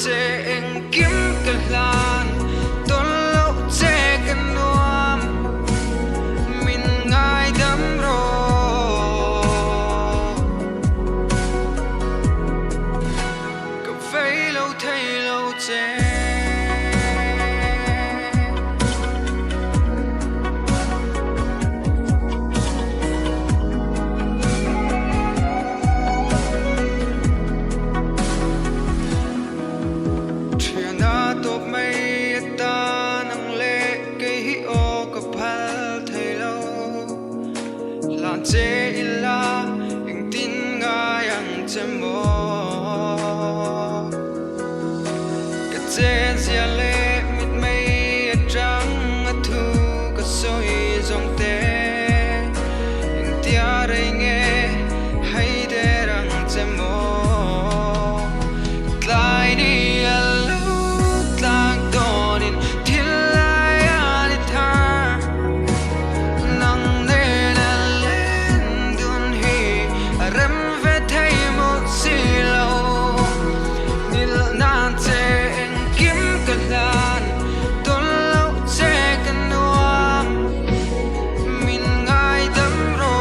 che eng kim ka hlan ton lo che kan nuam min ngai dam ro ka vei lo thei lo che che ila ing tin nga yang chemo ka che zia le mit mai atang athu ka soi zong te ing tia re nge hai de rang chemo tlai ni alu tlang tonin thil lai ani tha nang rem ve thei mo si lo nil na che en kim ka hlan ton lo che kan nuam min ngai dam ro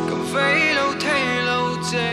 ka vei lo thei lo che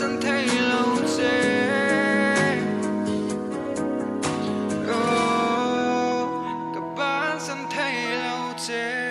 san thấy lâu che các bạn san thấy lâu che